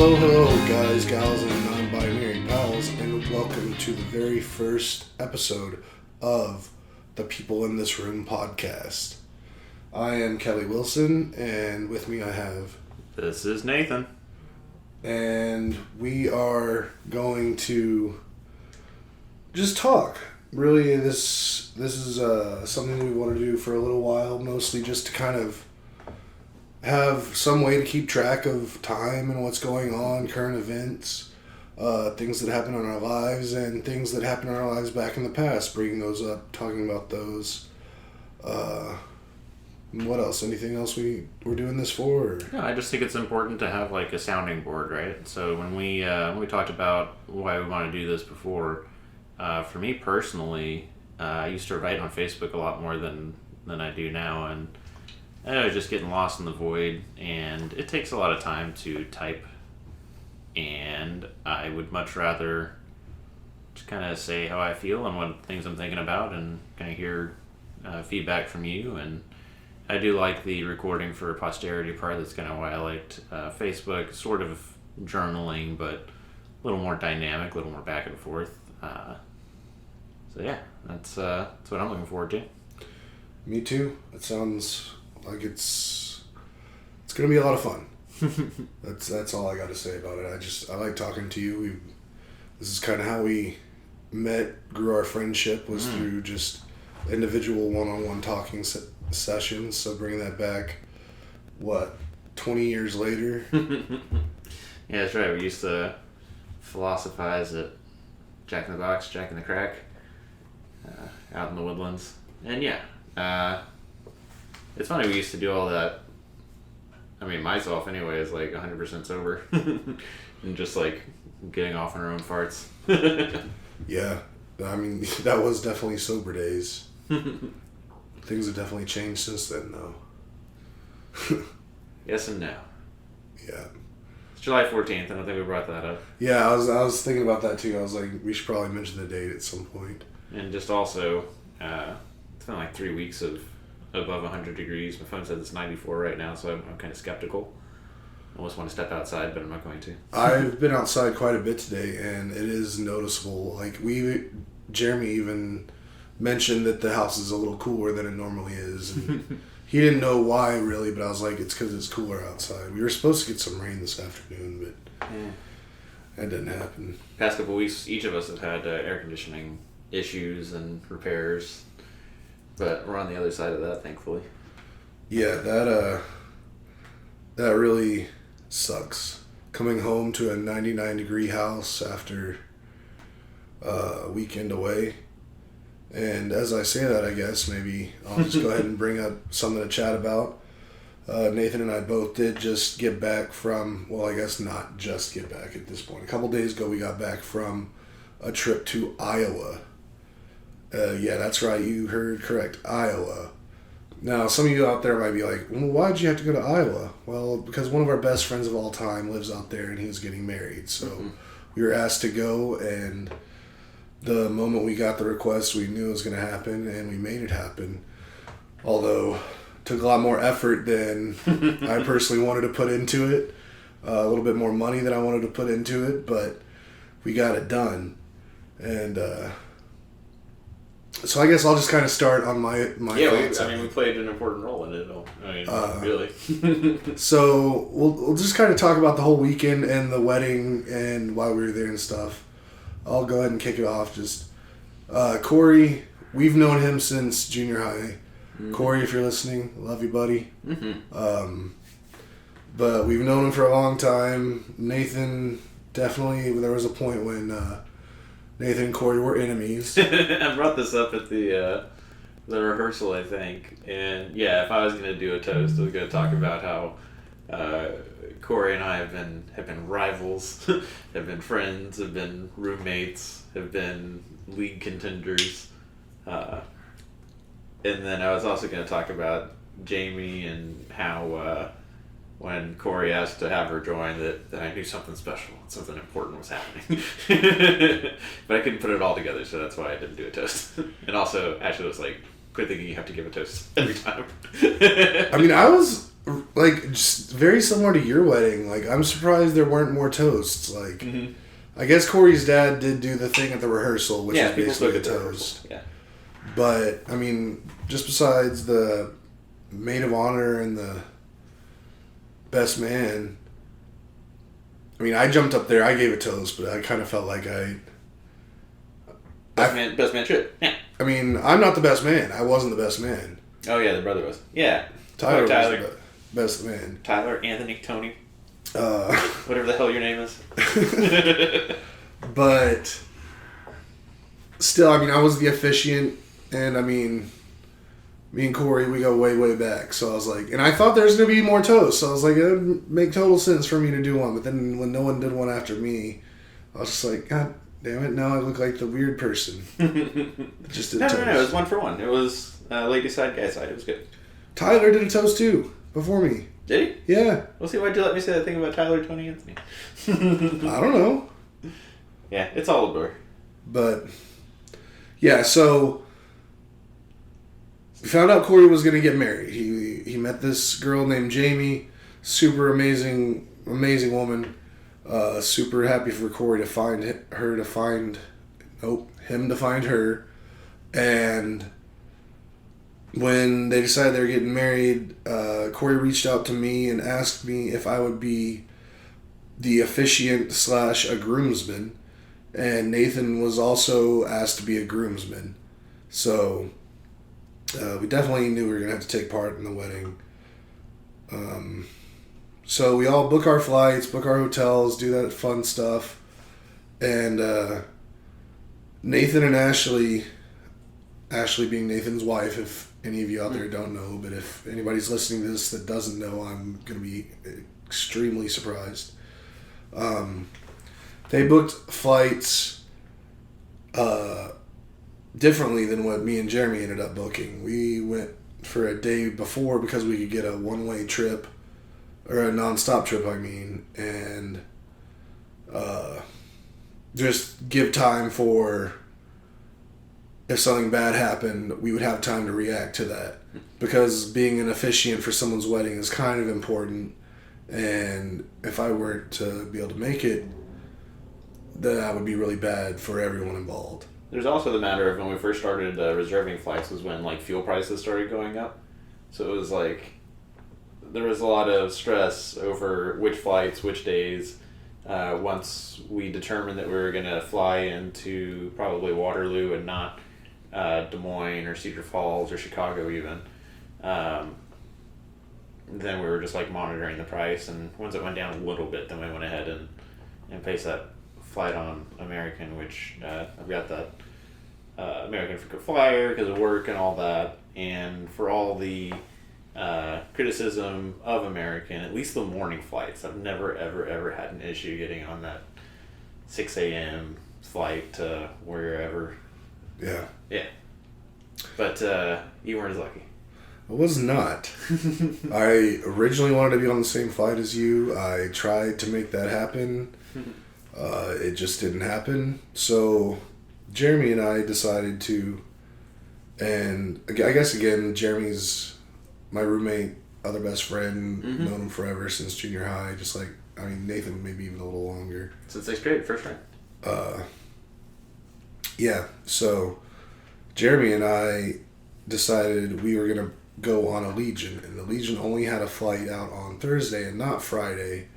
Hello, hello, guys, gals, and non-binary pals, and welcome to the very first episode of the People in This Room podcast. I am Kelley Wilson, and with me I have... This is Nathan. And we are going to just talk. Really, this is something we want to do for a little while, mostly just to kind of have some way to keep track of time and what's going on, current events, things that happen in our lives, and things that happened in our lives back in the past, bringing those up, talking about those. What else? Anything else we're doing this for? Or? Yeah, I just think it's important to have like a sounding board, right? So when we talked about why we want to do this before, for me personally, I used to write on Facebook a lot more than I do now, and I was just getting lost in the void, and it takes a lot of time to type, and I would much rather just kind of say how I feel and what things I'm thinking about, and kind of hear feedback from you. And I do like the recording for posterity part. That's kind of why I liked Facebook, sort of journaling, but a little more dynamic, a little more back and forth. So yeah, that's what I'm looking forward to. Me too. It sounds like it's gonna be a lot of fun. That's all I got to say about it. I like talking to you. This is kind of how we met, grew our friendship, was through just individual one-on-one talking sessions. So bringing that back, 20 years later? Yeah, that's right. We used to philosophize at Jack in the Box, Jack in the Crack, out in the woodlands. And yeah, it's funny, we used to do all that. I mean, myself anyway is like 100% sober and just like getting off on our own farts. Yeah, I mean, that was definitely sober days. Things have definitely changed since then, though. Yes and no. Yeah. It's July 14th. I don't think we brought that up. Yeah, I was thinking about that too. I was like, we should probably mention the date at some point. And just also, it's been like 3 weeks of above 100 degrees. My phone says it's 94 right now, so I'm kind of skeptical. I almost want to step outside, but I'm not going to. I've been outside quite a bit today, and it is noticeable. Like, Jeremy even mentioned that the house is a little cooler than it normally is. And he didn't know why, really, but I was like, it's because it's cooler outside. We were supposed to get some rain this afternoon, but that didn't happen. Past couple weeks, each of us have had air conditioning issues and repairs. But we're on the other side of that, thankfully. Yeah, that really sucks. Coming home to a 99-degree house after a weekend away. And as I say that, I guess maybe I'll just go ahead and bring up something to chat about. Nathan and I both did just get back from, well, I guess not just get back at this point. A couple days ago, we got back from a trip to Iowa. Yeah, that's right. You heard correct. Iowa. Now, some of you out there might be like, well, why'd you have to go to Iowa? Well, because one of our best friends of all time lives out there and he was getting married. So we were asked to go, and the moment we got the request, we knew it was going to happen, and we made it happen. Although, it took a lot more effort than I personally wanted to put into it. A little bit more money than I wanted to put into it, but we got it done. And, so I guess I'll just kind of start on my thoughts. We played an important role in it. Really. So we'll just kind of talk about the whole weekend and the wedding and why we were there and stuff. I'll go ahead and kick it off. Just Corey, we've known him since junior high. Mm-hmm. Corey, if you're listening, love you, buddy. Mm-hmm. But we've known him for a long time. Nathan, definitely, there was a point when Nathan and Corey were enemies. I brought this up at the rehearsal, I think. And yeah, if I was going to do a toast, I was going to talk about how Corey and I have been rivals, have been friends, have been roommates, have been league contenders. And then I was also going to talk about Jamie and how when Corey asked to have her join that I knew something special, something important was happening. But I couldn't put it all together, so that's why I didn't do a toast. And also, Ashley was like, quit thinking you have to give a toast every time. I mean, I was like, just very similar to your wedding. Like, I'm surprised there weren't more toasts. Like, I guess Corey's dad did do the thing at the rehearsal, which is basically a toast. Yeah. But, I mean, just besides the maid of honor and the best man, I mean, I jumped up there, I gave a toast, but I kind of felt like Best man should. Yeah. I mean, I'm not the best man. I wasn't the best man. Oh, yeah, the brother was. Yeah. Tyler was the best man. Tyler, Anthony, Tony. Whatever the hell your name is. But still, I mean, I was the officiant, and I mean, me and Corey, we go way, way back. So I was like, and I thought there was going to be more toasts. So I was like, it would make total sense for me to do one. But then when no one did one after me, I was just like, God damn it, now I look like the weird person. Just did toast. No, it was 1 for 1. It was lady side, guy side. It was good. Tyler did a toast too, before me. Did he? Yeah. Well, see, why'd you let me say that thing about Tyler, Tony, Anthony? I don't know. Yeah, it's all a blur. But, yeah, so we found out Corey was going to get married. He met this girl named Jamie, super amazing woman. Super happy for Corey to find him to find her. And when they decided they were getting married, Corey reached out to me and asked me if I would be the officiant / a groomsman. And Nathan was also asked to be a groomsman. So we definitely knew we were going to have to take part in the wedding. So we all book our flights, book our hotels, do that fun stuff. And Nathan and Ashley being Nathan's wife, if any of you out there don't know, but if anybody's listening to this that doesn't know, I'm going to be extremely surprised. They booked flights differently than what me and Jeremy ended up booking. We went for a day before because we could get a one-way trip, or a non-stop trip, I mean, and just give time for, if something bad happened, we would have time to react to that. Because being an officiant for someone's wedding is kind of important, and if I were to be able to make it, that would be really bad for everyone involved. There's also the matter of when we first started reserving flights was when like fuel prices started going up. So it was like there was a lot of stress over which flights, which days. Once we determined that we were going to fly into probably Waterloo and not Des Moines or Cedar Falls or Chicago even, then we were just like monitoring the price, and once it went down a little bit, then we went ahead and placed that flight on American, which I've got that American frequent flyer because of work and all that, and for all the criticism of American, at least the morning flights, I've never ever had an issue getting on that 6 a.m. flight to wherever. Yeah. But you weren't as lucky. I was not. I originally wanted to be on the same flight as you. I tried to make that happen. It just didn't happen. So Jeremy and I decided to, and I guess again, Jeremy's my roommate, other best friend, known him forever since junior high. Just like, I mean, Nathan maybe even a little longer. Since 6th grade, first rank. Yeah, so Jeremy and I decided we were going to go on Allegiant, and Allegiant only had a flight out on Thursday and not Friday,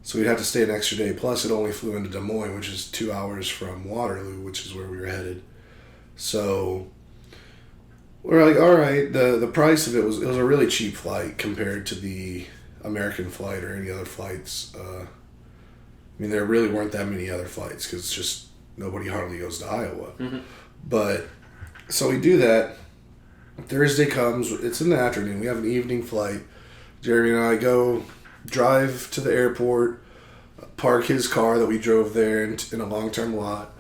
so we'd have to stay an extra day, plus it only flew into Des Moines, which is 2 hours from Waterloo, which is where we were headed. So we're like, all right, the price of it was a really cheap flight compared to the American flight or any other flights. I mean, there really weren't that many other flights because just nobody hardly goes to Iowa. But so we do that. Thursday comes, it's in the afternoon, we have an evening flight. Jeremy and I go drive to the airport, park his car that we drove there in a long-term lot,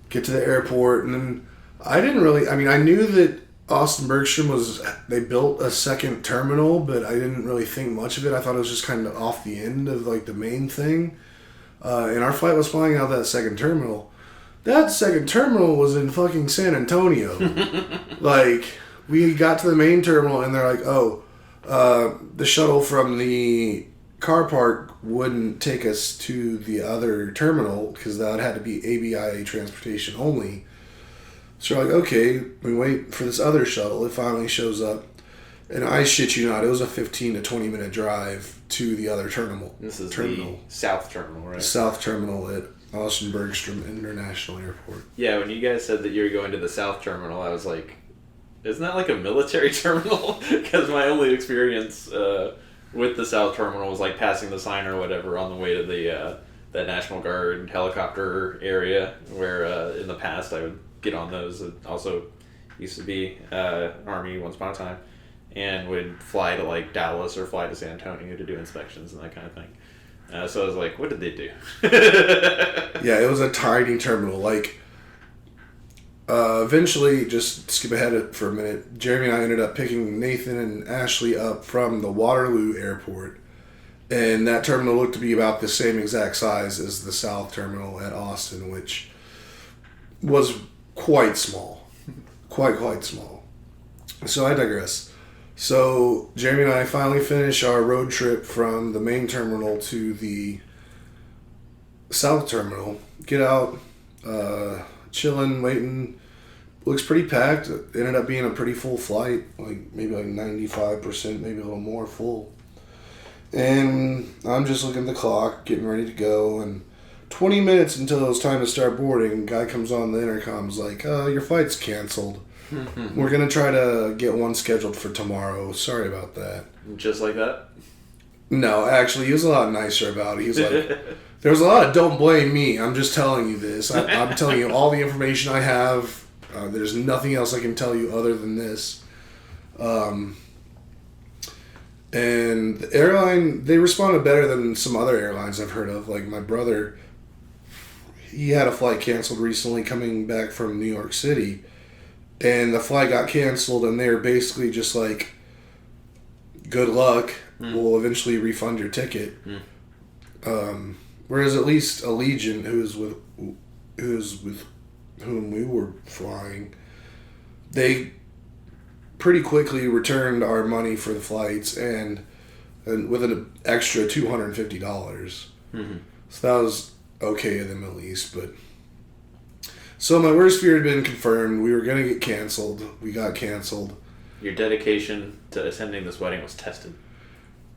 get to the airport, and then I knew that Austin Bergstrom they built a second terminal, but I didn't really think much of it. I thought it was just kind of off the end of like the main thing. And our flight was flying out that second terminal. That second terminal was in fucking San Antonio. Like, we got to the main terminal and they're like, oh, The shuttle from the car park wouldn't take us to the other terminal because that had to be ABIA transportation only. So we're like, okay, we wait for this other shuttle. It finally shows up. And I shit you not, it was a 15 to 20 minute drive to the other terminal. This is the South Terminal, right? The South Terminal at Austin Bergstrom International Airport. Yeah, when you guys said that you were going to the South Terminal, I was like, isn't that like a military terminal? Because my only experience with the South Terminal was like passing the sign or whatever on the way to the National Guard helicopter area, where in the past I would get on those. It also used to be Army once upon a time, and would fly to like Dallas or fly to San Antonio to do inspections and that kind of thing. So I was like, what did they do? Yeah, it was a tiny terminal. Like, eventually, just skip ahead for a minute, Jeremy and I ended up picking Nathan and Ashley up from the Waterloo Airport. And that terminal looked to be about the same exact size as the South Terminal at Austin, which was quite small. Quite small. So I digress. So Jeremy and I finally finish our road trip from the main terminal to the South Terminal. Get out, chilling, waiting. Looks pretty packed. It ended up being a pretty full flight, like maybe like 95%, maybe a little more full. And I'm just looking at the clock, getting ready to go, and 20 minutes until it was time to start boarding, guy comes on the intercom's like, your flight's canceled. We're going to try to get one scheduled for tomorrow. Sorry about that. Just like that? No, actually, he was a lot nicer about it. He was like, there's a lot of don't blame me. I'm just telling you this. I'm telling you all the information I have. There's nothing else I can tell you other than this. And the airline, they responded better than some other airlines I've heard of. Like my brother, he had a flight canceled recently coming back from New York City. And the flight got canceled, and they were basically just like, good luck. We'll eventually refund your ticket. Whereas at least Allegiant, who's with whom we were flying, they pretty quickly returned our money for the flights and with an extra $250. So that was okay of them at least, but... So my worst fear had been confirmed. We were going to get canceled. We got canceled. Your dedication to attending this wedding was tested.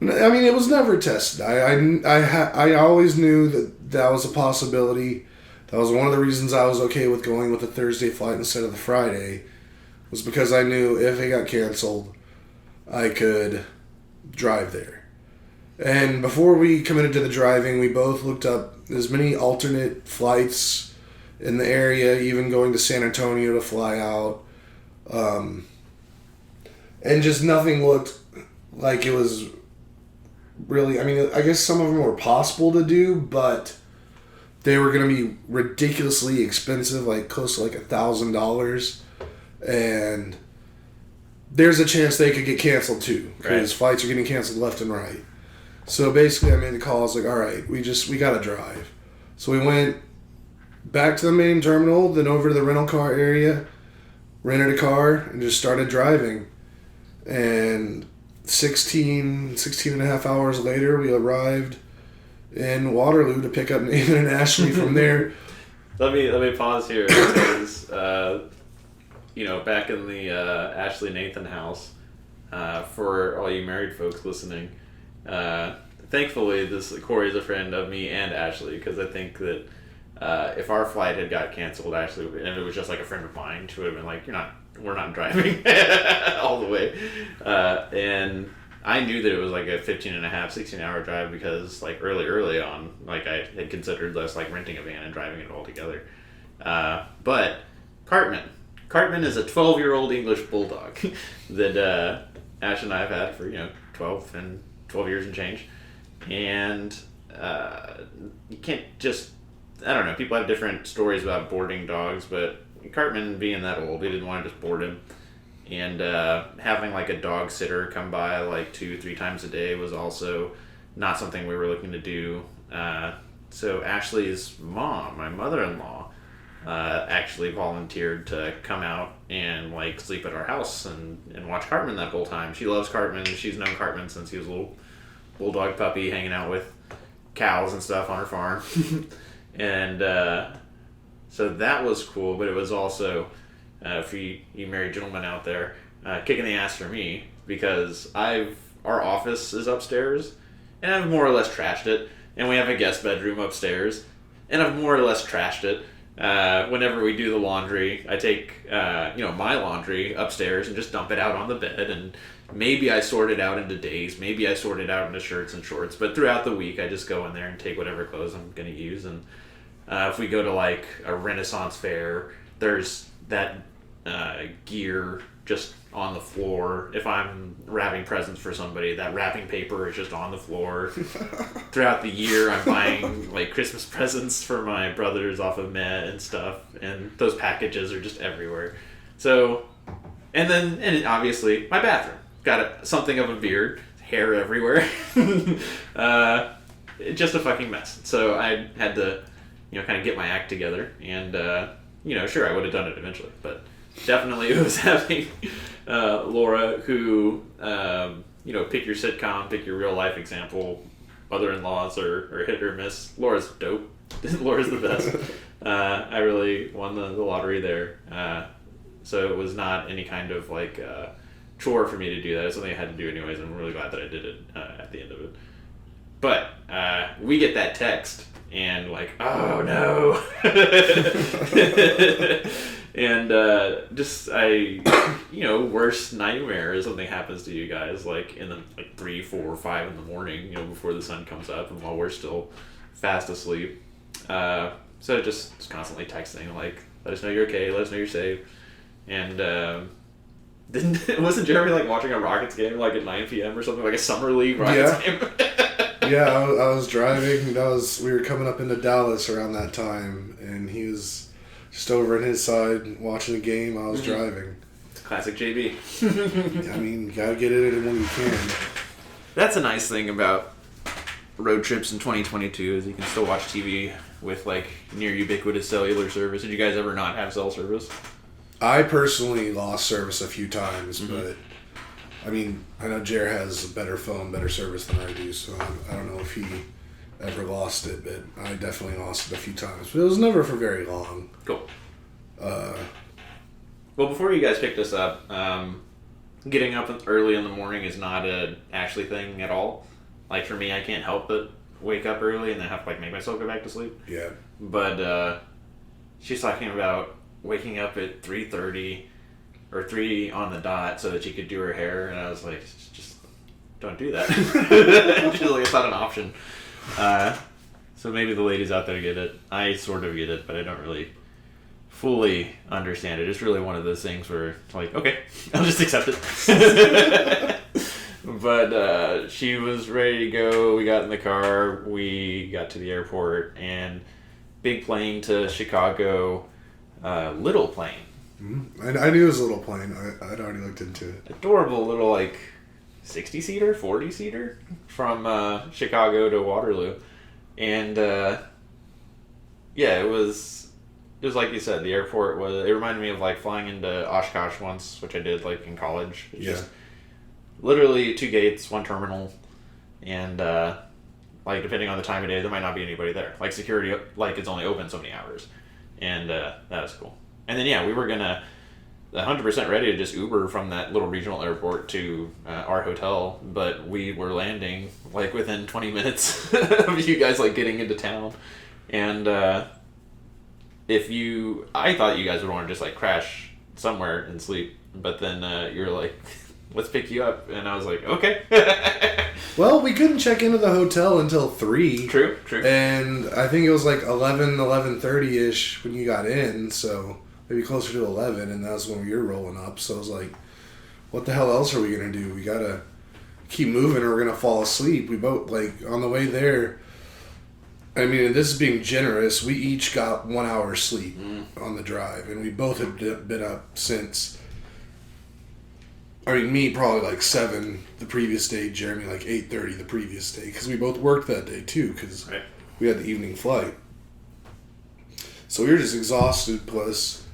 I mean, it was never tested. I always knew that was a possibility. That was one of the reasons I was okay with going with the Thursday flight instead of the Friday, was because I knew if it got canceled, I could drive there. And before we committed to the driving, we both looked up as many alternate flights in the area, even going to San Antonio to fly out. And just nothing looked like it was really... I mean, I guess some of them were possible to do, but they were going to be ridiculously expensive, like close to like $1,000. And there's a chance they could get canceled too, because flights are getting canceled left and right. So basically I made the call. I was like, all right, we got to drive. So we went back to the main terminal, then over to the rental car area, rented a car, and just started driving. And 16 and a half hours later, we arrived in Waterloo to pick up Nathan and Ashley from there. Let me pause here because, back in the Ashley Nathan house, for all you married folks listening, thankfully Corey is a friend of me and Ashley, because I think that if our flight had got canceled, actually, and it was just like a friend of mine, she would have been like, we're not driving all the way. And I knew that it was like a 16 hour drive because like early on, like I had considered just like renting a van and driving it all together. But Cartman is a 12-year-old English bulldog that Ash and I have had for 12 years and change. And you can't just... I don't know, people have different stories about boarding dogs, but Cartman being that old, we didn't want to just board him. And having like a dog sitter come by like 2-3 times a day was also not something we were looking to do. So Ashley's mom, my mother-in-law, actually volunteered to come out and like sleep at our house and watch Cartman that whole time. She loves Cartman. She's known Cartman since he was a little bulldog puppy hanging out with cows and stuff on her farm. And so that was cool, but it was also, for you married gentlemen out there, kicking the ass for me, because our office is upstairs, and I've more or less trashed it, and we have a guest bedroom upstairs, and I've more or less trashed it. Whenever we do the laundry, I take my laundry upstairs and just dump it out on the bed, and maybe I sort it out into days, maybe I sort it out into shirts and shorts, but throughout the week I just go in there and take whatever clothes I'm going to use. And if we go to like a Renaissance fair, there's that gear just on the floor. If I'm wrapping presents for somebody, that wrapping paper is just on the floor. Throughout the year, I'm buying like Christmas presents for my brothers off of Met and stuff, and those packages are just everywhere. So, and obviously my bathroom got something of a beard, hair everywhere. Just a fucking mess. So I had to, kind of get my act together, and sure, I would have done it eventually, but definitely it was having Laura, who pick your sitcom, pick your real life example. Mother-in-laws are hit or miss. Laura's dope. Laura's the best. I really won the lottery there. So it was not any kind of like chore for me to do that. It's something I had to do anyways. I'm really glad that I did it at the end of it. But we get that text and like, oh no. And worst nightmare is something happens to you guys like in the 3, 4, 5 in the morning, before the sun comes up and while we're still fast asleep. So just constantly texting like, let us know you're okay, let us know you're safe. And wasn't Jeremy like watching a Rockets game like at 9 p.m. or something, like a summer league Rockets game? Yeah, I was driving. We were coming up into Dallas around that time, and he was just over on his side watching the game. I was driving. Classic JB. I mean, you gotta get it in when you can. That's a nice thing about road trips in 2022 is you can still watch TV with like near ubiquitous cellular service. Did you guys ever not have cell service? I personally lost service a few times, but I mean, I know Jer has a better phone, better service than I do, so I don't know if he ever lost it, but I definitely lost it a few times. But it was never for very long. Cool. Well, before you guys pick this up, getting up early in the morning is not a Ashley thing at all. Like for me, I can't help but wake up early and then have to like make myself go back to sleep. Yeah. But she's talking about waking up at 3:30 or 3 on the dot so that she could do her hair, and I was like, just don't do that. She's like, it's not an option. So maybe the ladies out there get it. I sort of get it, but I don't really fully understand it. It's really one of those things where it's like, okay, I'll just accept it. But she was ready to go. We got in the car. We got to the airport, and big plane to Chicago, little plane. Mm-hmm. I knew it was a little plane. I'd already looked into it. Adorable little, like, 60-seater, 40-seater from Chicago to Waterloo. And, it was like you said, the airport it reminded me of, like, flying into Oshkosh once, which I did, like, in college. It's just literally 2 gates, 1 terminal, and, like, depending on the time of day, there might not be anybody there. Like, security, like, it's only open so many hours. And that was cool. And then, we were going to 100% ready to just Uber from that little regional airport to our hotel, but we were landing, like, within 20 minutes of you guys, like, getting into town. And I thought you guys would want to just, like, crash somewhere and sleep, but then you're like, let's pick you up. And I was like, okay. Well, we couldn't check into the hotel until 3. True. And I think it was like 11:30-ish when you got in, so maybe closer to 11, and that was when we were rolling up. So I was like, what the hell else are we going to do? We got to keep moving or we're going to fall asleep. We both, like, on the way there, I mean, this is being generous, we each got 1 hour sleep on the drive, and we both had been up since... I mean, me probably like 7 the previous day, Jeremy like 8:30 the previous day, because we both worked that day too, because we had the evening flight. So we were just exhausted. Plus,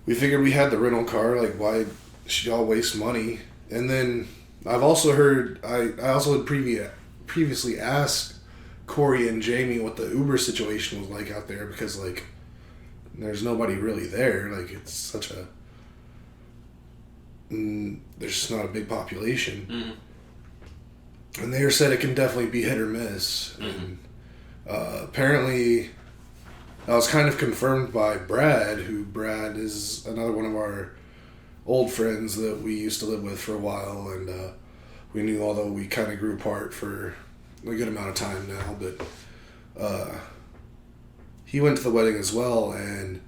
we figured we had the rental car. Like, why should y'all waste money? And then I've also heard, I also had previously asked Corey and Jamie what the Uber situation was like out there, because like there's nobody really there. Like, it's such a there's just not a big population. Mm-hmm. And they said it can definitely be hit or miss. Mm-hmm. And apparently that was kind of confirmed by Brad, Brad is another one of our old friends that we used to live with for a while, and we knew, although we kind of grew apart for a good amount of time now, but he went to the wedding as well, and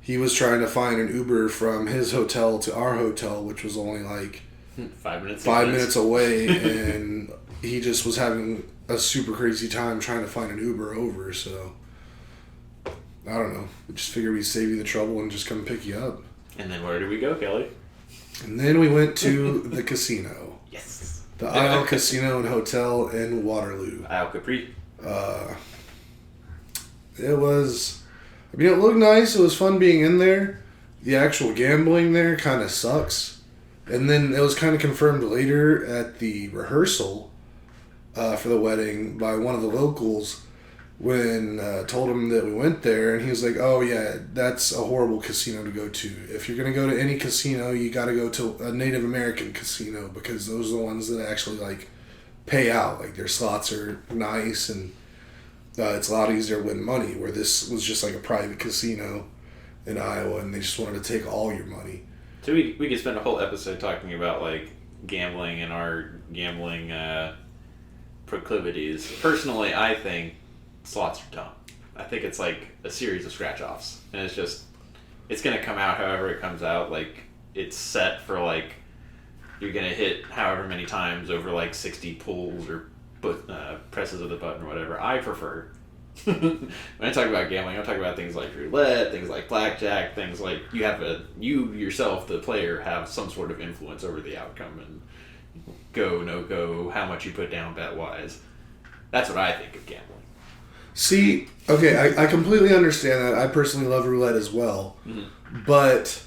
he was trying to find an Uber from his hotel to our hotel, which was only like 5 minutes. 5 minutes away, and he just was having a super crazy time trying to find an Uber over. So I don't know. We just figured we'd save you the trouble and just come pick you up. And then where did we go, Kelley? And then we went to the casino. Yes. The Isle Casino and Hotel in Waterloo. Isle Capri. It was, I mean, it looked nice. It was fun being in there. The actual gambling there kind of sucks. And then it was kind of confirmed later at the rehearsal for the wedding by one of the locals when told him that we went there, and he was like, oh yeah, that's a horrible casino to go to. If you're going to go to any casino, you got to go to a Native American casino, because those are the ones that actually like pay out. Like, their slots are nice, and it's a lot easier to win money, where this was just like a private casino in Iowa, and they just wanted to take all your money. So we could spend a whole episode talking about like gambling and our gambling proclivities. Personally, I think slots are dumb. I think it's like a series of scratch-offs, and it's going to come out however it comes out. Like, it's set for like you're going to hit however many times over like 60 pulls or presses of the button or whatever. I prefer, when I talk about gambling, I'm talking about things like roulette, things like blackjack, things like you yourself, the player, have some sort of influence over the outcome and go, no go, how much you put down bet-wise. That's what I think of gambling. See, okay, I completely understand that. I personally love roulette as well. Mm-hmm. But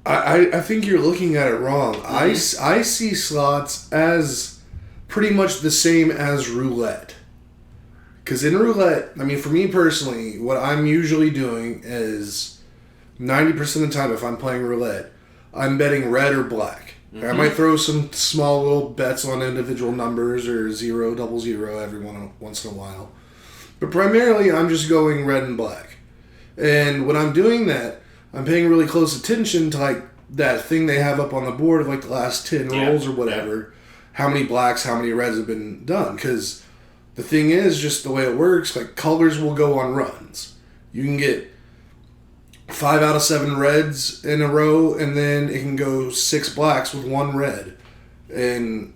I think you're looking at it wrong. Mm-hmm. I see slots as pretty much the same as roulette. Because in roulette, I mean, for me personally, what I'm usually doing is 90% of the time, if I'm playing roulette, I'm betting red or black. Mm-hmm. I might throw some small little bets on individual numbers or 0, 00 every once in a while. But primarily, I'm just going red and black. And when I'm doing that, I'm paying really close attention to like that thing they have up on the board of like the last 10 rolls or whatever. Yeah. How many blacks, how many reds have been done. Because the thing is, just the way it works, like colors will go on runs. You can get 5 out of 7 reds in a row, and then it can go 6 blacks with 1 red. And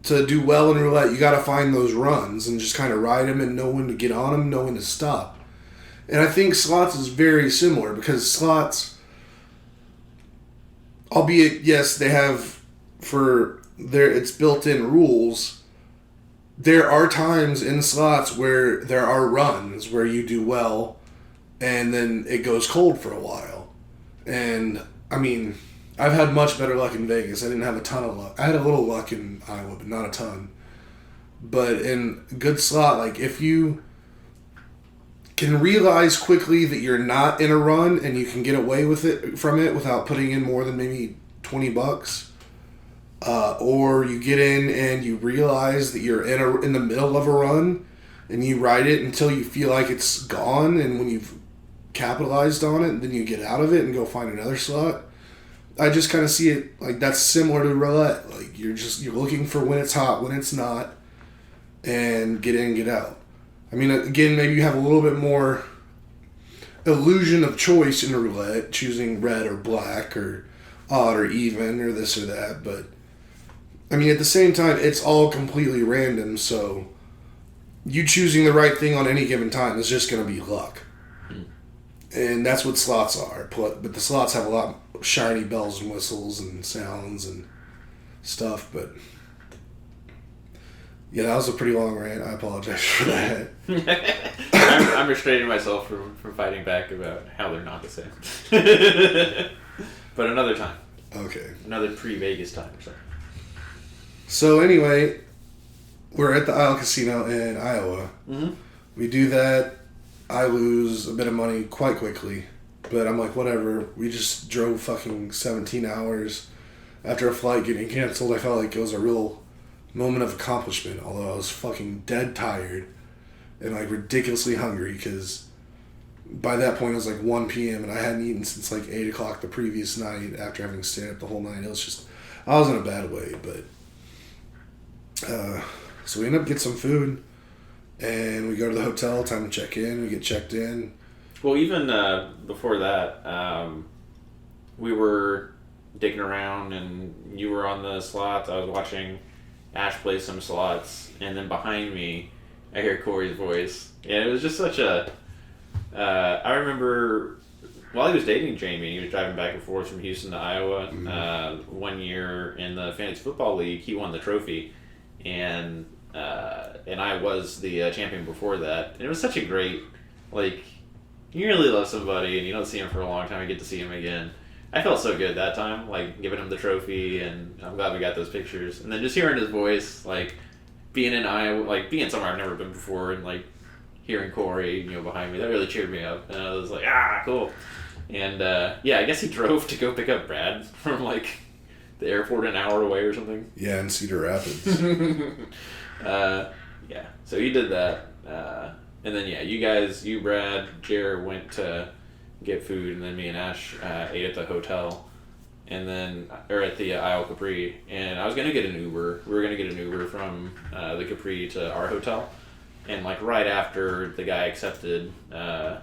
to do well in roulette, you got to find those runs and just kind of ride them and know when to get on them, know when to stop. And I think slots is very similar, because slots, albeit, yes, they have it's built-in rules. There are times in slots where there are runs where you do well, and then it goes cold for a while. And, I mean, I've had much better luck in Vegas. I didn't have a ton of luck. I had a little luck in Iowa, but not a ton. But in good slot, like, if you can realize quickly that you're not in a run and you can get away from it without putting in more than maybe $20, or you get in and you realize that you're in the middle of a run and you ride it until you feel like it's gone, and when you've capitalized on it, then you get out of it and go find another slot. I just kind of see it like that's similar to roulette. Like, you're looking for when it's hot, when it's not, and get in, get out. I mean, again, maybe you have a little bit more illusion of choice in roulette, choosing red or black or odd or even or this or that, but I mean, at the same time, it's all completely random, so you choosing the right thing on any given time is just going to be luck. And that's what slots are. But the slots have a lot of shiny bells and whistles and sounds and stuff. But Yeah, that was a pretty long rant. I apologize for that. I'm restraining myself from fighting back about how they're not the same. But another time. Okay. Another pre-Vegas time, sorry. So anyway, we're at the Isle Casino in Iowa. Mm-hmm. We do that. I lose a bit of money quite quickly. But I'm like, whatever. We just drove fucking 17 hours. After a flight getting canceled, I felt like it was a real moment of accomplishment. Although I was fucking dead tired and like ridiculously hungry because by that point it was like 1 p.m. and I hadn't eaten since like 8 o'clock the previous night after having stayed up the whole night. It was just, I was in a bad way, but so we end up getting some food and we go to the hotel, time to check in, we get checked in. Well, even before that, we were digging around and you were on the slots. I was watching Ash play some slots, and then behind me I hear Corey's voice, and it was just such a I remember while he was dating Jamie, he was driving back and forth from Houston to Iowa. Mm-hmm. 1 year in the fantasy football league, he won the trophy, and I was the champion before that. And it was such a great, like, you really love somebody and you don't see him for a long time, you get to see him again. I felt so good that time, like, giving him the trophy, and I'm glad we got those pictures. And then just hearing his voice, like, being in Iowa, like, being somewhere I've never been before, and, like, hearing Corey, behind me, that really cheered me up. And I was like, cool. And, yeah, I guess he drove to go pick up Brad from, like, the airport an hour away or something. Yeah, in Cedar Rapids. Yeah, so he did that. And then, yeah, you, Brad, Jared went to get food, and then me and Ash ate at the hotel, and then, or at the Isle Capri, and I was going to get an Uber. We were going to get an Uber from the Capri to our hotel, and, like, right after the guy accepted, through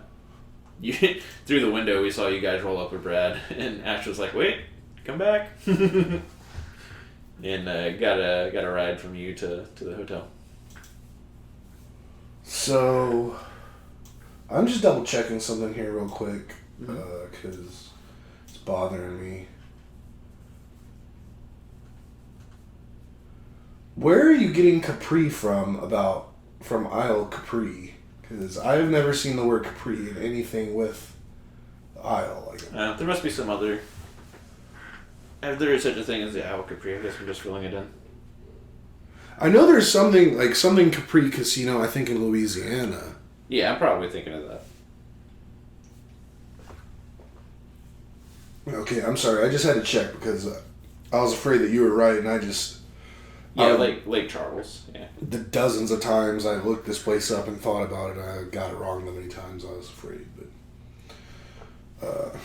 the window we saw you guys roll up with Brad, and Ash was like, wait, come back. And got a ride from you to the hotel. So, I'm just double checking something here real quick, because it's bothering me. Where are you getting Capri from Isle Capri? Because I've never seen the word Capri in anything with Isle. There must be some other... If there is such a thing as the Isle Capri, I guess I'm just filling it in. I know there's something Capri Casino, I think, in Louisiana. Yeah, I'm probably thinking of that. Okay, I'm sorry. I just had to check because I was afraid that you were right, and I just... Yeah, Lake Charles, yeah. The dozens of times I looked this place up and thought about it, I got it wrong that many times. I was afraid, but...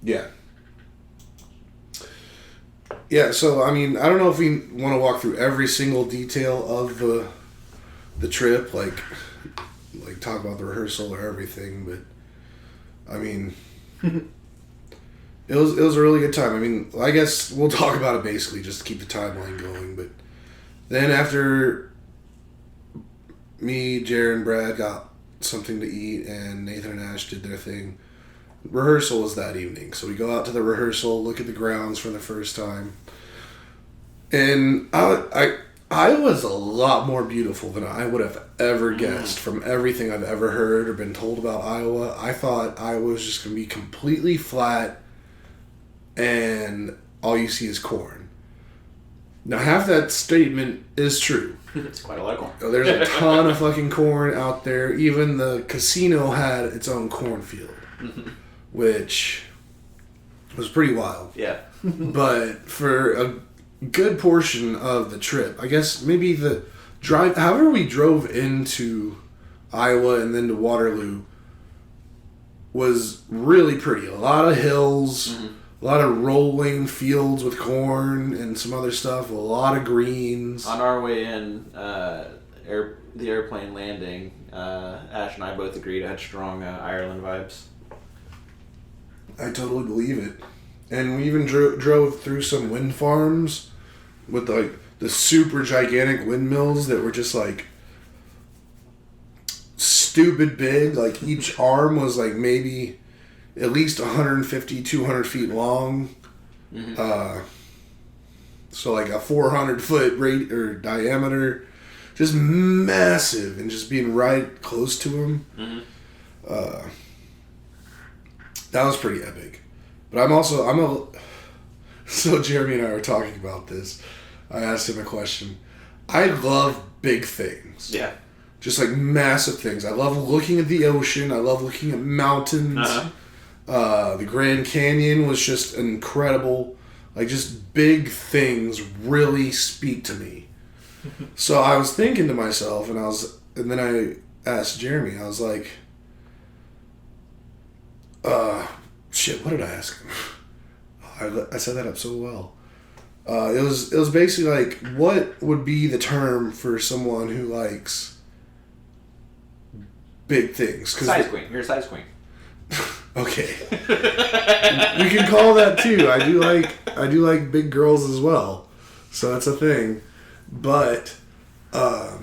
yeah. Yeah, so, I mean, I don't know if we want to walk through every single detail of the trip, like talk about the rehearsal or everything, but, I mean, it was a really good time. I mean, I guess we'll talk about it basically just to keep the timeline going, but then after me, Jared, and Brad got something to eat, and Nathan and Ash did their thing, rehearsal was that evening. So we go out to the rehearsal, look at the grounds for the first time. And I was a lot more beautiful than I would have ever guessed from everything I've ever heard or been told about Iowa. I thought Iowa was just going to be completely flat and all you see is corn. Now, half that statement is true. It's quite a lot of corn. There's a ton of fucking corn out there. Even the casino had its own cornfield, which was pretty wild. Yeah. But for a good portion of the trip, I guess maybe the drive, however we drove into Iowa and then to Waterloo, was really pretty. A lot of hills, a lot of rolling fields with corn and some other stuff, a lot of greens. On our way in, the airplane landing, Ash and I both agreed it had strong Ireland vibes. I totally believe it. And we even drove through some wind farms with the super gigantic windmills that were just like stupid big. Like each arm was like maybe at least 150, 200 feet long. So like a 400 foot diameter. just massive, and just being right close to him. Mm-hmm. That was pretty epic. But so Jeremy and I were talking about this. I asked him a question. I love big things. Yeah. Just like massive things. I love looking at the ocean. I love looking at mountains. The Grand Canyon was just incredible. Like, just big things really speak to me. So I was thinking to myself, and then I asked Jeremy, I was like, shit, what did I ask him? I set that up so well. It was basically like, what would be the term for someone who likes big things? Size queen. You're a size queen. Okay. We can call that too. I do like big girls as well. So that's a thing. But I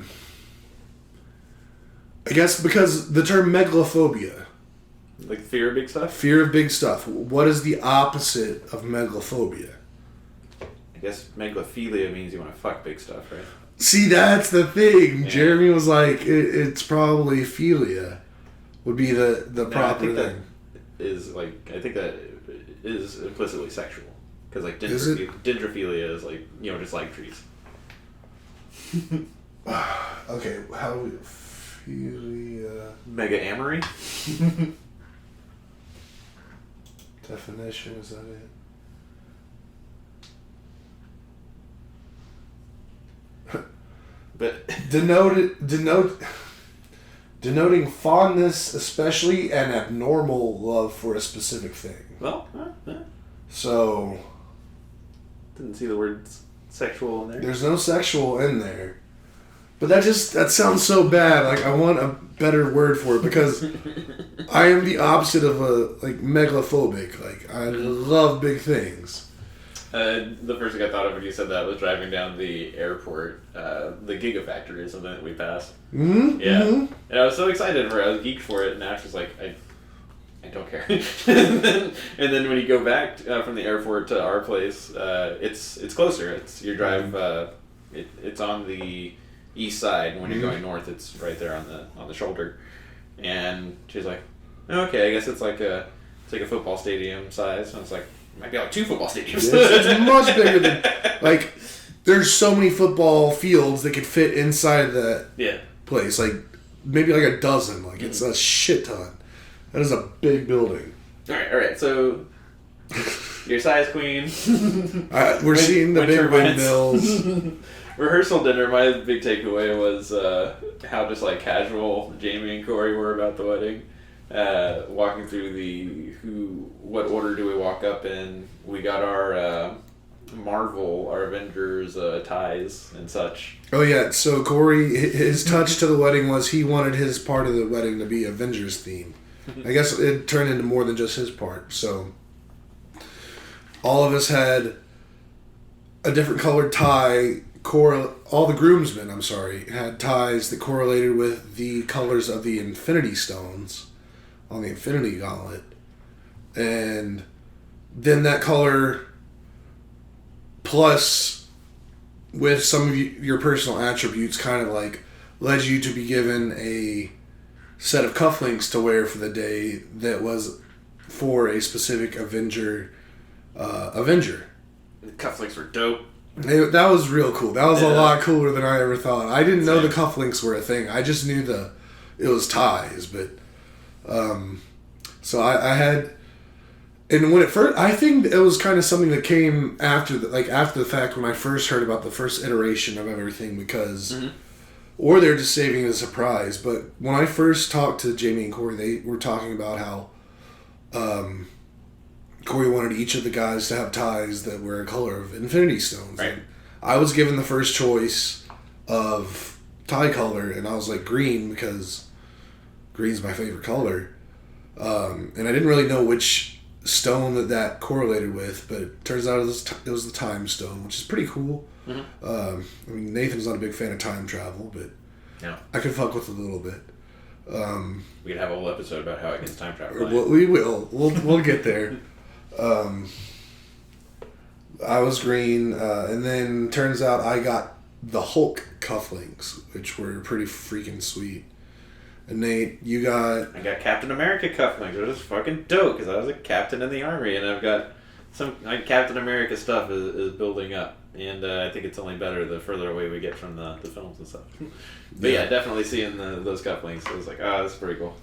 guess because the term megalophobia, like fear of big stuff? Fear of big stuff. What is the opposite of megalophobia? I guess megalophilia means you want to fuck big stuff, right? See, that's the thing. Yeah. Jeremy was like, it's probably philia would be the proper thing. That I think that is implicitly sexual. Because like dendrophilia is like, just like trees. Okay, how do we... Philia... Mega amory? Definition, is that it? But denoting fondness, especially, and abnormal love for a specific thing. Well, So... Didn't see the word sexual in there. There's no sexual in there. But that sounds so bad. Like, I want a better word for it, because I am the opposite of megalophobic. Like, I love big things. The first thing I thought of when you said that was driving down the airport, the Gigafactory is something that we passed. Mm-hmm. Yeah. Mm-hmm. And I was so excited for it. I was geeked for it, and Ash was like, I don't care. and then when you go back from the airport to our place, it's closer. It's your drive. It's on the east side. When you're going north, it's right there on the shoulder. And she's like, okay, I guess it's like a football stadium size. And I was like, it might be like 2 football stadiums. It's much bigger than, like, there's so many football fields that could fit inside that place. Like, maybe like a dozen. Like, it's a shit ton. That is a big building. All right. So, your size queen. We're seeing the big windmills. Rehearsal dinner, my big takeaway was how just like casual Jamie and Corey were about the wedding. Walking through what order do we walk up in? We got our Marvel, our Avengers ties and such. Oh yeah, so Corey, his touch to the wedding was he wanted his part of the wedding to be Avengers themed. I guess it turned into more than just his part. So all of us had a different colored tie. All the groomsmen, had ties that correlated with the colors of the Infinity Stones on the Infinity Gauntlet. And then that color, plus with some of your personal attributes, kind of like led you to be given a set of cufflinks to wear for the day that was for a specific Avenger. The cufflinks were dope. That was real cool. That was a lot cooler than I ever thought. I didn't know the cufflinks were a thing. I just knew it was ties, but so I had, and when it first, I think it was kind of something that came after the fact when I first heard about the first iteration of everything, because or they're just saving it as a surprise. But when I first talked to Jamie and Corey, they were talking about how Corey wanted each of the guys to have ties that were a color of Infinity Stones. Right. And I was given the first choice of tie color, and I was like green, because green's my favorite color. And I didn't really know which stone that correlated with, but it turns out it was the time stone, which is pretty cool. I mean, Nathan's not a big fan of time travel, but I could fuck with it a little bit. We could have a whole episode about how it gets time travel. We will. We'll get there. I was green, and then turns out I got the Hulk cufflinks, which were pretty freaking sweet. And Nate, you got... I got Captain America cufflinks. They're just fucking dope because I was a captain in the army, and I've got some Captain America stuff is building up, and I think it's only better the further away we get from the films and stuff. But yeah, definitely seeing those cufflinks, I was like, oh, that's pretty cool.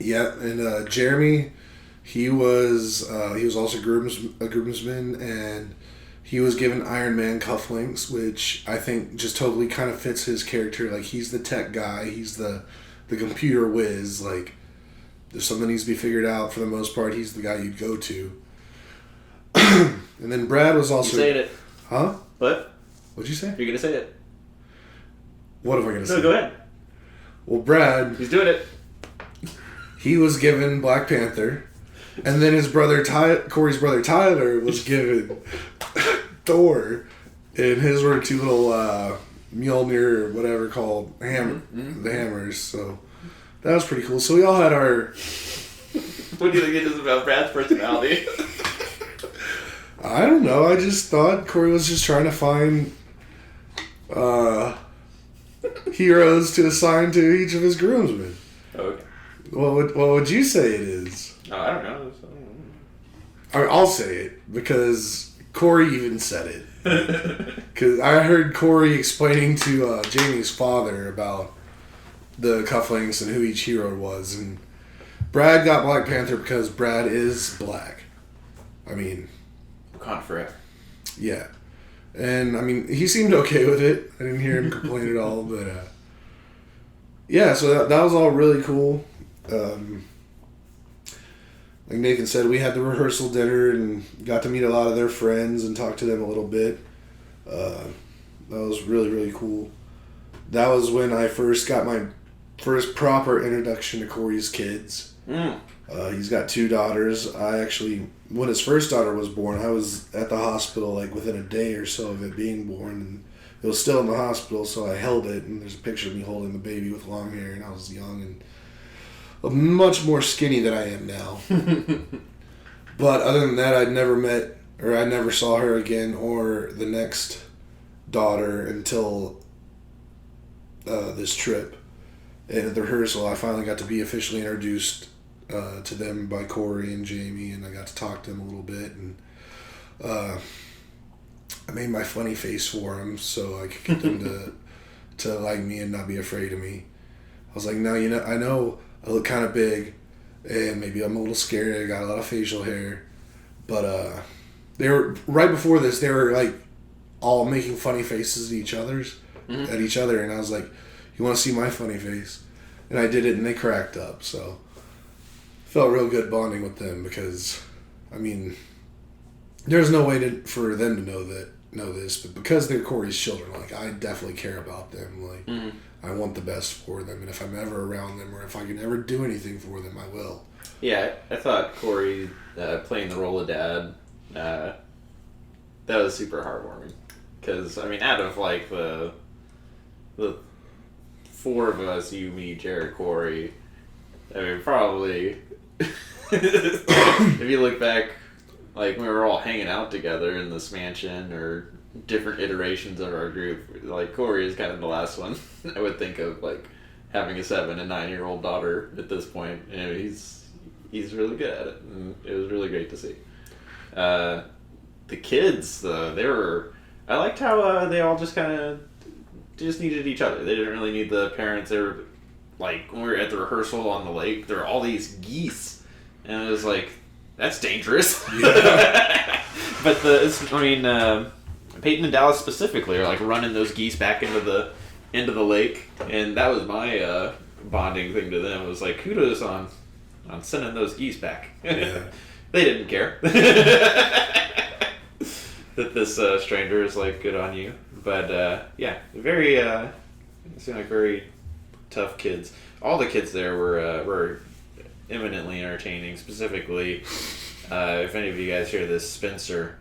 Yeah, and Jeremy, he was also a groomsman, and he was given Iron Man cufflinks, which I think just totally kind of fits his character. Like, he's the tech guy, he's the computer whiz. Like, if something needs to be figured out, for the most part, he's the guy you'd go to. And then Brad was also... You said it. Huh? What? What'd you say? You're going to say it. What am I going to say? No, go ahead. Well, Brad... He's doing it. He was given Black Panther. And then his brother, Corey's brother Tyler, was given Thor. And his were two little Mjolnir or whatever called the hammers. So that was pretty cool. So we all had our... What do you think it is about Brad's personality? I don't know. I just thought Corey was just trying to find heroes to assign to each of his groomsmen. Okay. What would you say it is? Oh, I don't know. I'll say it because Corey even said it. Because I heard Corey explaining to Jamie's father about the cufflinks and who each hero was, and Brad got Black Panther because Brad is black. I mean, Wakanda forever. Yeah, and I mean he seemed okay with it. I didn't hear him complain at all, but yeah. So that was all really cool. Like Nathan said, we had the rehearsal dinner and got to meet a lot of their friends and talk to them a little bit. That was really, really cool. That was when I first got my first proper introduction to Corey's kids. He's got 2 daughters. I actually, when his first daughter was born, I was at the hospital like within a day or so of it being born, and it was still in the hospital, so I held it, and there's a picture of me holding the baby with long hair, and I was young and much more skinny than I am now. But other than that, I never saw her again or the next daughter until this trip. And at the rehearsal, I finally got to be officially introduced to them by Corey and Jamie, and I got to talk to them a little bit, and I made my funny face for them so I could get them to like me and not be afraid of me. I was like, I know I look kind of big, and maybe I'm a little scary. I got a lot of facial hair, but they were right before this. They were like all making funny faces at each other, and I was like, "You want to see my funny face?" And I did it, and they cracked up. So felt real good bonding with them because, I mean, there's no way for them to know this, but because they're Corey's children, like I definitely care about them. Like. I want the best for them, and if I'm ever around them or if I can ever do anything for them, I will. Yeah, I thought Corey playing the role of dad, that was super heartwarming. Because, I mean, out of like the 4 of us, you, me, Jared, Corey, I mean, probably, if you look back, like we were all hanging out together in this mansion or different iterations of our group, like Corey is kind of the last one I would think of, like having a 7 and 9-year-old daughter at this point. You know, he's really good at it, and it was really great to see. The kids, though, I liked how they all just kind of just needed each other. They didn't really need the parents. They were like, when we were at the rehearsal on the lake, there were all these geese, and it was like, that's dangerous. Yeah. But Peyton and Dallas specifically are like running those geese back into the lake, and that was my bonding thing to them. It was like, kudos on sending those geese back. Yeah. They didn't care that this stranger is like good on you. But yeah, very seemed like very tough kids. All the kids there were eminently entertaining. Specifically, if any of you guys hear this, Spencer.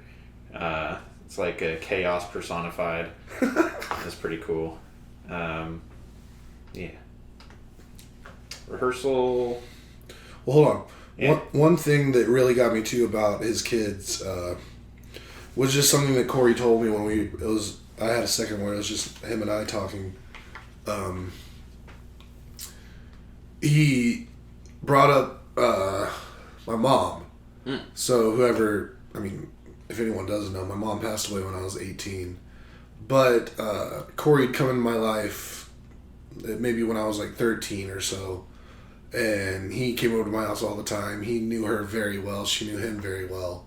It's like a chaos personified. That's pretty cool. Yeah. Rehearsal. Well, hold on. Yeah. One thing that really got me too about his kids was just something that Corey told me when I had a second where it was just him and I talking. He brought up my mom. So whoever, I mean, if anyone doesn't know, my mom passed away when I was 18. But Corey had come into my life maybe when I was like 13 or so. And he came over to my house all the time. He knew her very well. She knew him very well.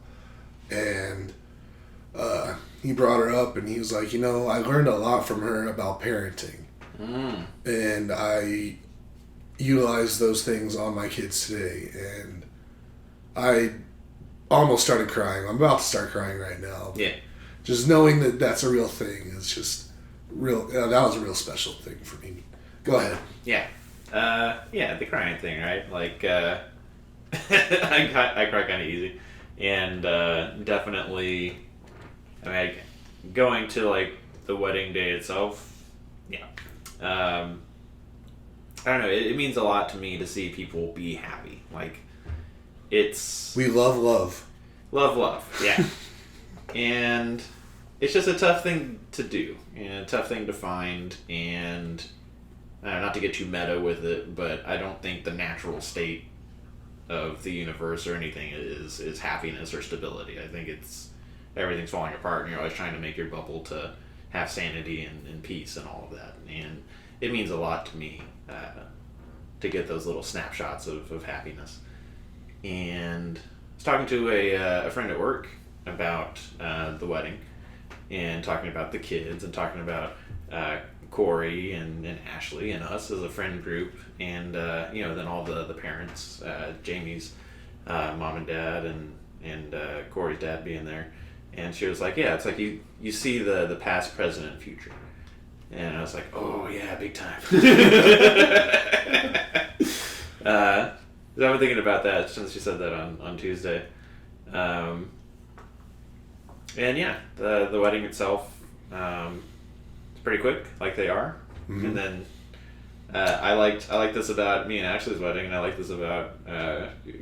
And he brought her up and he was like, I learned a lot from her about parenting. And I utilize those things on my kids today. And I almost started crying. I'm about to start crying right now. Yeah. Just knowing that that's a real thing is just real. That was a real special thing for me. Go ahead. Yeah. The crying thing, right? Like, I cry kind of easy. And definitely, going to, like, the wedding day itself, yeah. I don't know, it means a lot to me to see people be happy. Like, it's... We love love. Love, yeah. And it's just a tough thing to do, and a tough thing to find, and not to get too meta with it, but I don't think the natural state of the universe or anything is happiness or stability. I think everything's falling apart, and you're always trying to make your bubble to have sanity and peace and all of that. And it means a lot to me to get those little snapshots of happiness. And I was talking to a friend at work about the wedding, and talking about the kids, and talking about Corey and Ashley and us as a friend group, and then all the parents, Jamie's mom and dad, and Corey's dad being there. And she was like, yeah, it's like you see the past, present, and future. And I was like, oh yeah, big time. I've been thinking about that since she said that on Tuesday. And yeah, the wedding itself, it's pretty quick, like they are. Mm-hmm. And then I like this about me and Ashley's wedding, and I like this about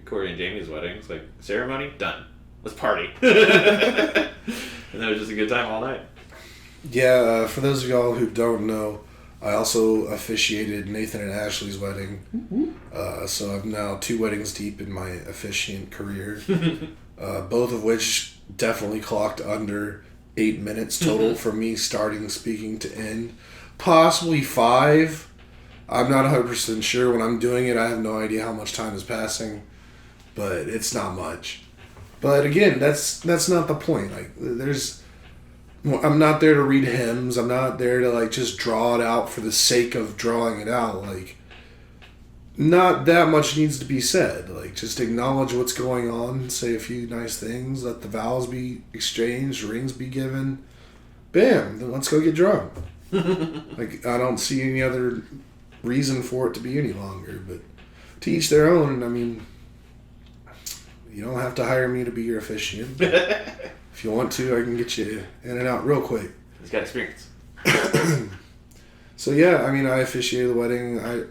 Corey and Jamie's wedding. It's like, ceremony done, let's party. And that was just a good time all night. Yeah, for those of y'all who don't know, I also officiated Nathan and Ashley's wedding. Mm-hmm. So I'm now 2 weddings deep in my officiant career, both of which definitely clocked under 8 minutes total from me starting speaking to end. Possibly 5. I'm not 100% sure. When I'm doing it, I have no idea how much time is passing, but it's not much. But again, that's not the point. Like, I'm not there to read hymns. I'm not there to, like, just draw it out for the sake of drawing it out. Like, not that much needs to be said. Like, just acknowledge what's going on, say a few nice things, let the vows be exchanged, rings be given. Bam, then let's go get drunk. Like, I don't see any other reason for it to be any longer, but to each their own. I mean, you don't have to hire me to be your officiant. If you want to, I can get you in and out real quick. He's got experience. So yeah, I mean, I officiated the wedding. I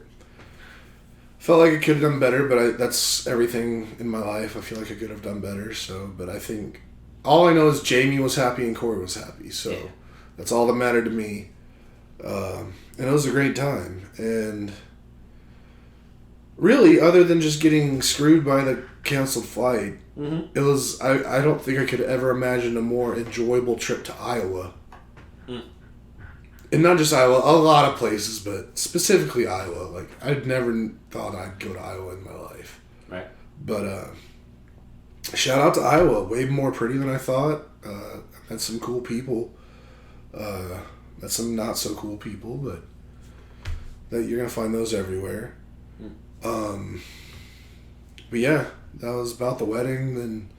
felt like I could have done better, but that's everything in my life. I feel like I could have done better. So, but I think all I know is Jamie was happy and Corey was happy. So yeah. That's all that mattered to me. And it was a great time. And really, other than just getting screwed by the canceled flight, it was, I don't think I could ever imagine a more enjoyable trip to Iowa. And not just Iowa, a lot of places, but specifically Iowa. Like, I'd never thought I'd go to Iowa in my life. Right. But shout out to Iowa. Way more pretty than I thought. I met some cool people. Met some not so cool people, but that you're going to find those everywhere. But yeah, that was about the wedding. Then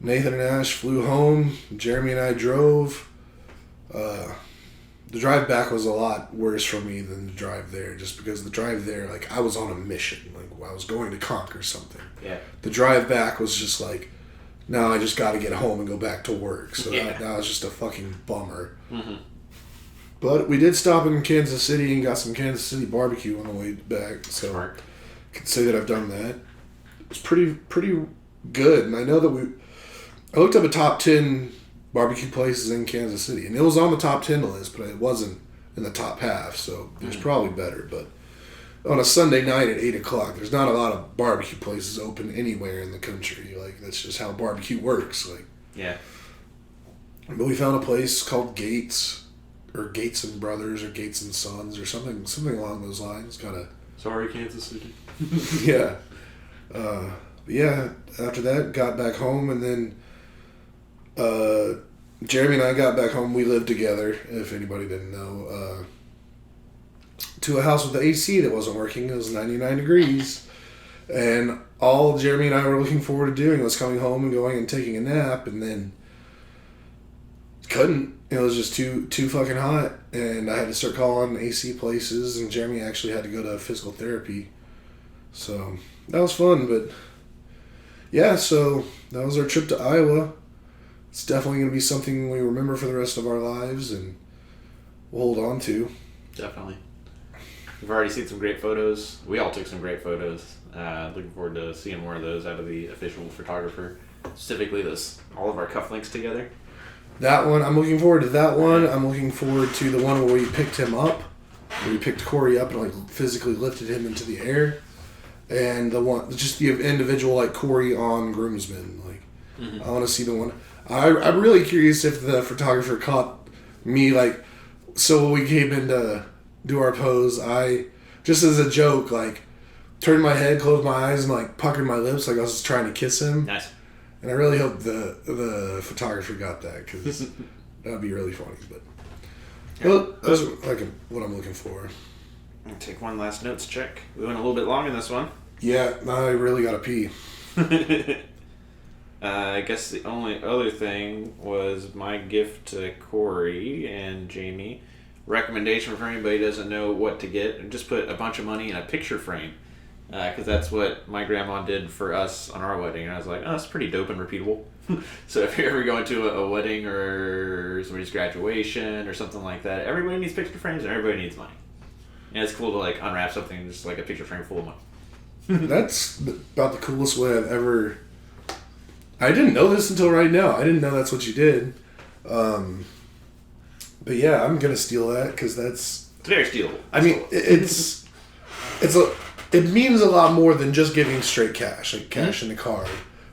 Nathan and Ash flew home. Jeremy and I drove. The drive back was a lot worse for me than the drive there, just because the drive there, like, I was on a mission. Like, I was going to conquer something. Yeah. The drive back was just like, now I just got to get home and go back to work. So that was just a fucking bummer. Mm-hmm. But we did stop in Kansas City and got some Kansas City barbecue on the way back. So Smart. I could say that I've done that. It was pretty good. And I know that I looked up a top 10 barbecue places in Kansas City. And it was on the top 10 list, but it wasn't in the top half, so there's probably better. But on a Sunday night at 8 o'clock, there's not a lot of barbecue places open anywhere in the country. Like, that's just how barbecue works. Like, yeah. But we found a place called Gates, or Gates and Brothers, or Gates and Sons, or something along those lines. Kind of. Sorry, Kansas City. Yeah. Yeah. After that, got back home, and then Jeremy and I got back home. We lived together, if anybody didn't know. To a house with the AC that wasn't working. It was 99 degrees. And all Jeremy and I were looking forward to doing was coming home and going and taking a nap, and then couldn't. It was just too fucking hot, and I had to start calling AC places, and Jeremy actually had to go to physical therapy. So that was fun, but yeah, so that was our trip to Iowa. It's definitely going to be something we remember for the rest of our lives, and we'll hold on to. Definitely. We've already seen some great photos. We all took some great photos. Looking forward to seeing more of those out of the official photographer. Specifically, all of our cufflinks together. That one, I'm looking forward to that one. I'm looking forward to the one where we picked him up. Where we picked Corey up and like physically lifted him into the air. And the one, just the individual like Corey on groomsmen. Like, I want to see the one. I'm really curious if the photographer caught me like, so when we came in to do our pose, I, just as a joke, like, turned my head, closed my eyes, and like puckered my lips like I was just trying to kiss him. Nice. And I really hope the photographer got that, because that would be really funny. But well, that's like what I'm looking for. I'll take one last notes check. We went a little bit long in this one. Yeah, I really got to pee. I guess the only other thing was my gift to Corey and Jamie. Recommendation for anybody who doesn't know what to get, just put a bunch of money in a picture frame. Because that's what my grandma did for us on our wedding. And I was like, oh, that's pretty dope and repeatable. So if you're ever going to a wedding or somebody's graduation or something like that, everybody needs picture frames and everybody needs money. And it's cool to like unwrap something just like a picture frame full of money. That's about the coolest way I've ever... I didn't know this until right now. I didn't know that's what you did. But yeah, I'm going to steal that, because that's... It's very stealable. I mean, it means a lot more than just giving straight cash, like cash in the card.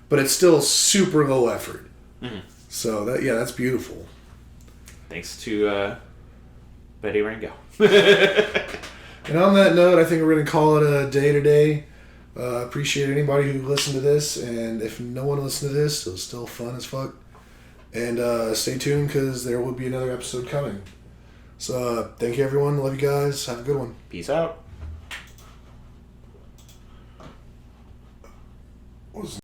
But it's still super low effort. Mm-hmm. So that's beautiful. Thanks to Betty Rango. And on that note, I think we're going to call it a day today. Appreciate anybody who listened to this, and if no one listened to this, it was still fun as fuck. And stay tuned, because there will be another episode coming. So thank you, everyone. Love you guys. Have a good one. Peace out.